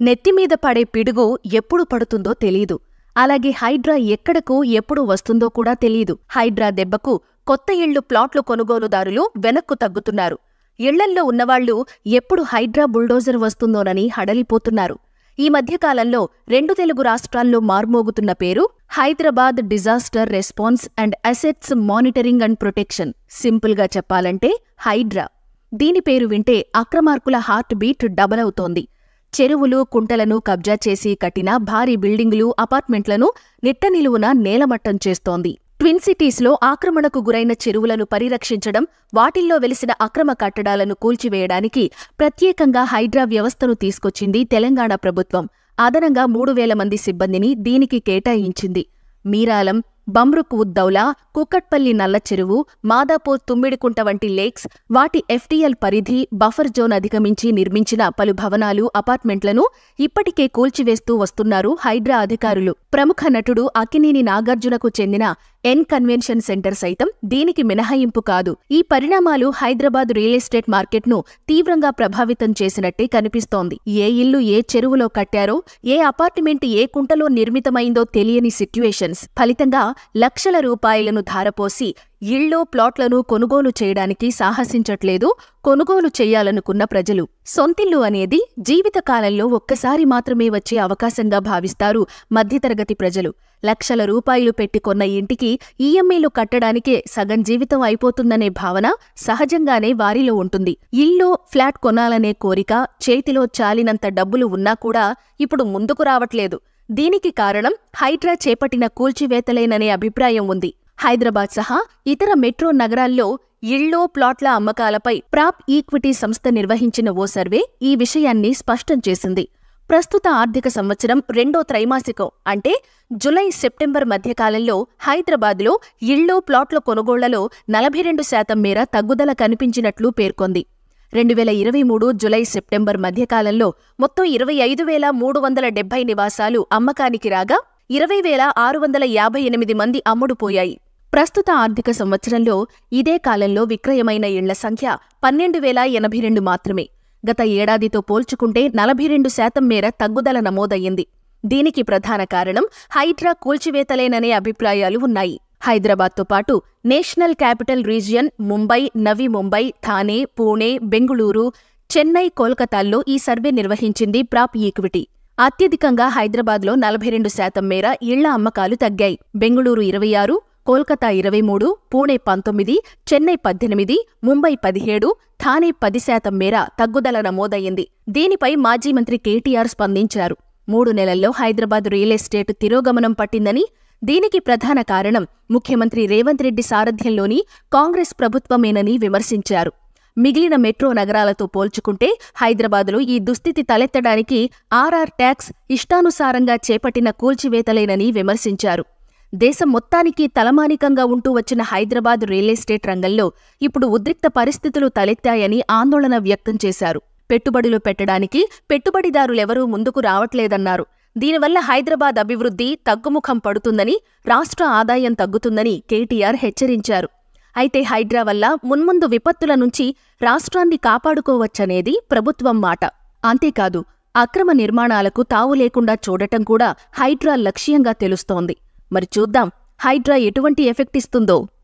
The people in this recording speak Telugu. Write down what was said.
నెత్తిమీద పడే పిడుగు ఎప్పుడు పడుతుందో తెలీదు. అలాగే హైడ్రా ఎక్కడకు ఎప్పుడు వస్తుందో కూడా తెలీదు. హైడ్రా దెబ్బకు కొత్త ఇళ్లు ప్లాట్లు కొనుగోలుదారులు వెనక్కు తగ్గుతున్నారు. ఇళ్లల్లో ఉన్నవాళ్లు ఎప్పుడు హైడ్రా బుల్డోజర్ వస్తుందోనని హడలిపోతున్నారు. ఈ మధ్యకాలంలో 2 తెలుగు రాష్ట్రాల్లో మార్మోగుతున్న పేరు Hyderabad disaster response and assets monitoring and protection. సింపుల్గా చెప్పాలంటే హైడ్రా. దీని పేరు వింటే అక్రమార్కుల హార్ట్ బీట్ డబల్ అవుతోంది. చెరువులు, కుంటలను కబ్జా చేసి కట్టిన భారీ బిల్డింగులు, అపార్ట్మెంట్లను నిట్టనిలువున నేలమట్టం చేస్తోంది. ట్విన్ సిటీస్లో ఆక్రమణకు గురైన చెరువులను పరిరక్షించడం, వాటిల్లో వెలిసిన అక్రమ కట్టడాలను కూల్చివేయడానికి ప్రత్యేకంగా హైడ్రా వ్యవస్థను తీసుకొచ్చింది తెలంగాణ ప్రభుత్వం. అదనంగా 3000 మంది సిబ్బందిని దీనికి కేటాయించింది. మీరాలం, బమ్రుక్ ఉద్దౌలా, కుక్కట్పల్లి నల్ల చెరువు, మాదాపూర్ తుమ్మిడికుంట వంటి లేక్స్, వాటి ఎఫ్టీఎల్ పరిధి, బఫర్ జోన్ అధిగమించి నిర్మించిన పలు భవనాలు, అపార్ట్మెంట్లను ఇప్పటికే కూల్చివేస్తూ వస్తున్నారు హైడ్రా అధికారులు. ప్రముఖ నటుడు అక్కినేని నాగార్జునకు చెందిన ఎన్ కన్వెన్షన్ సెంటర్ సైతం దీనికి మినహాయింపు కాదు. ఈ పరిణామాలు హైదరాబాద్ రియల్ ఎస్టేట్ మార్కెట్ను తీవ్రంగా ప్రభావితం చేసినట్టే కనిపిస్తోంది. ఏ ఇల్లు ఏ చెరువులో కట్టారో, ఏ అపార్ట్మెంట్ ఏ కుంటలో నిర్మితమైందో తెలియని సిట్యుయేషన్స్. ఫలితంగా లక్షల రూపాయలను ధారపోసి ఇళ్లు, ప్లాట్లను కొనుగోలు చేయడానికి సాహసించట్లేదు కొనుగోలు చెయ్యాలనుకున్న ప్రజలు. సొంతిల్లు అనేది జీవితకాలంలో ఒక్కసారి మాత్రమే వచ్చే అవకాశంగా భావిస్తారు మధ్యతరగతి ప్రజలు. లక్షల రూపాయలు పెట్టి కొన్న ఇంటికి ఈఎంఐలు కట్టడానికే సగం జీవితం అయిపోతుందనే భావన సహజంగానే వారిలో ఉంటుంది. ఇల్లు, ఫ్లాట్ కొనాలనే కోరిక, చేతిలో చాలినంత డబ్బులు ఉన్నా కూడా ఇప్పుడు ముందుకు రావట్లేదు. దీనికి కారణం హైడ్రా చేపట్టిన కూల్చివేతలేననే అభిప్రాయం ఉంది. హైదరాబాద్ సహా ఇతర మెట్రో నగరాల్లో ఇళ్లు, ప్లాట్ల అమ్మకాలపై ప్రాప్ ఈక్విటీ సంస్థ నిర్వహించిన ఓ సర్వే ఈ విషయాన్ని స్పష్టం చేసింది. ప్రస్తుత ఆర్థిక సంవత్సరం 2వ త్రైమాసికం అంటే జులై, సెప్టెంబర్ మధ్యకాలంలో హైదరాబాద్లో ఇళ్లు, ప్లాట్ల కొనుగోళ్లలో 42% మేర తగ్గుదల కనిపించినట్లు పేర్కొంది. 2023 జులై, సెప్టెంబర్ మధ్యకాలంలో మొత్తం 25,370 నివాసాలు అమ్మకానికి రాగా 20,658 మంది అమ్ముడుపోయాయి. ప్రస్తుత ఆర్థిక సంవత్సరంలో ఇదే కాలంలో విక్రయమైన ఇళ్ల సంఖ్య 12,082 మాత్రమే. గత ఏడాదితో పోల్చుకుంటే 42% మేర తగ్గుదల నమోదయ్యింది. దీనికి ప్రధాన కారణం హైడ్రా కూల్చివేతలేననే అభిప్రాయాలు ఉన్నాయి. హైదరాబాద్తో పాటు నేషనల్ క్యాపిటల్ రీజియన్ ముంబై, నవీ ముంబై, థానే, పూణే, బెంగుళూరు, చెన్నై, కోల్కతాల్లో ఈ సర్వే నిర్వహించింది ప్రాప్ ఈక్విటీ. అత్యధికంగా హైదరాబాద్లో 42% మేర ఇళ్ల అమ్మకాలు తగ్గాయి. బెంగుళూరు 26, కోల్కతా 23, పూణే 19, చెన్నై 18, ముంబై 17, థానే 10% మేర తగ్గుదల నమోదయ్యింది. దీనిపై మాజీ మంత్రి కేటీఆర్ స్పందించారు. 3 నెలల్లో హైదరాబాద్ రియల్ ఎస్టేట్ తిరోగమనం పట్టిందని, దీనికి ప్రధాన కారణం ముఖ్యమంత్రి రేవంత్ రెడ్డి సారథ్యంలోని కాంగ్రెస్ ప్రభుత్వమేనని విమర్శించారు. మిగిలిన మెట్రో నగరాలతో పోల్చుకుంటే హైదరాబాదులో ఈ దుస్థితి తలెత్తడానికి ఆర్ఆర్ ట్యాక్స్ ఇష్టానుసారంగా చేపట్టిన కూల్చివేతలేనని విమర్శించారు. దేశం మొత్తానికి తలమానికంగా ఉంటూ వచ్చిన హైదరాబాద్ రియల్ ఎస్టేట్ రంగంలో ఇప్పుడు ఉద్రిక్త పరిస్థితులు తలెత్తాయని ఆందోళన వ్యక్తం చేశారు. పెట్టుబడులు పెట్టడానికి పెట్టుబడిదారులెవరూ ముందుకు రావట్లేదన్నారు. దీనివల్ల హైదరాబాద్ అభివృద్ధి తగ్గుముఖం పడుతుందని, రాష్ట్ర ఆదాయం తగ్గుతుందని కేటీఆర్ హెచ్చరించారు. అయితే హైడ్రా వల్ల మున్ముందు విపత్తుల నుంచి రాష్ట్రాన్ని కాపాడుకోవచ్చనేది ప్రభుత్వం మాట. అంతేకాదు, అక్రమ నిర్మాణాలకు తావు లేకుండా చూడటం కూడా హైడ్రా లక్ష్యంగా తెలుస్తోంది. మరి చూద్దాం హైడ్రా ఎటువంటి ఎఫెక్ట్ ఇస్తుందో.